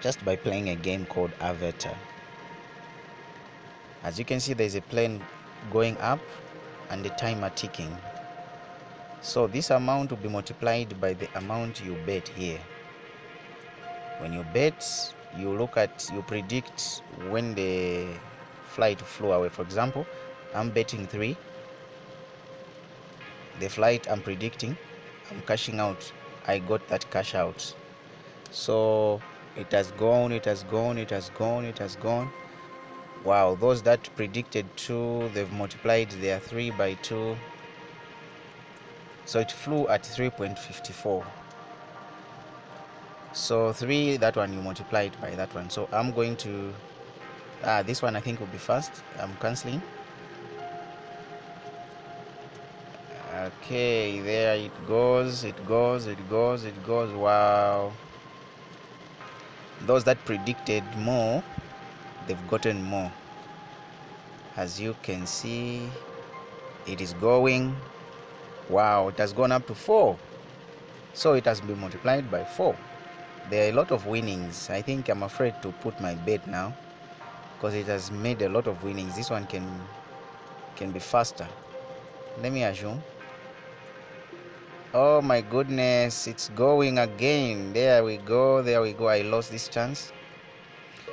just by playing a game called Aviator. As you can see, there's a plane going up and the timer ticking. So this amount will be multiplied by the amount you bet here. When you bet, you predict when the flight flew away. For example, I'm betting 3. The flight I'm predicting, I'm cashing out. I got that cash out. So it has gone, it has gone, it has gone, it has gone. Wow, those that predicted 2, they've multiplied their 3 by 2. So it flew at 3.54. So 3, that one you multiplied by that one. So I'm going to this one I think will be fast. I'm canceling. Okay, there it goes, it goes, it goes, it goes. Wow, those that predicted more, they've gotten more. As you can see, it is going. Wow, it has gone up to 4. So it has been multiplied by 4. There are a lot of winnings. I think I'm afraid to put my bet now because it has made a lot of winnings. This one can be faster. Let me assume. Oh my goodness, it's going again. There we go, there we go. I lost this chance.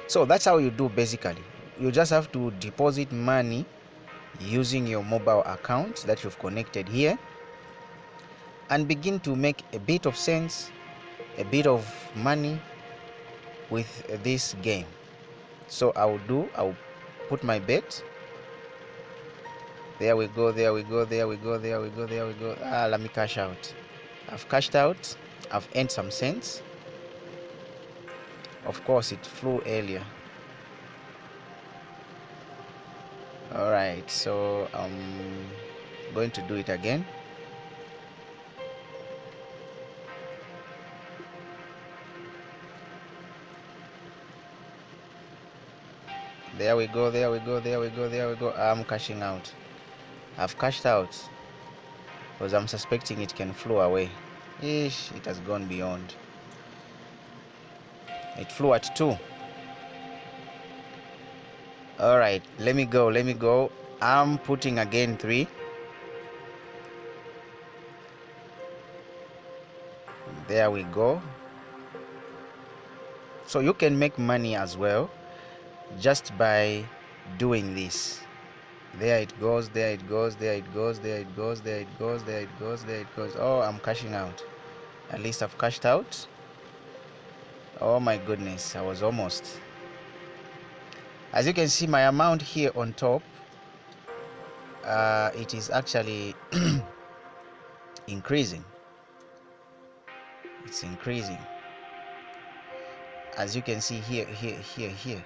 So that's how you do basically. You just have to deposit money using your mobile account that you've connected here and begin to make a bit of sense, a bit of money with this game. So I'll put my bet. There we go, there we go, there we go, there we go, there we go. Let me cash out. I've cashed out. I've earned some cents. Of course, it flew earlier. Alright, so I'm going to do it again. There we go, there we go, there we go, there we go. I'm cashing out. I've cashed out because I'm suspecting it can flew away. Ish, it has gone beyond. It flew at 2. Alright, let me go, let me go. I'm putting again 3. There we go. So you can make money as well just by doing this. There it goes, there it goes, there it goes, there it goes, there it goes, there it goes, there it goes. Oh, I'm cashing out. At least I've cashed out. Oh my goodness, I was almost. As you can see, my amount here on top, it is actually increasing. It's increasing. As you can see here, here, here, here.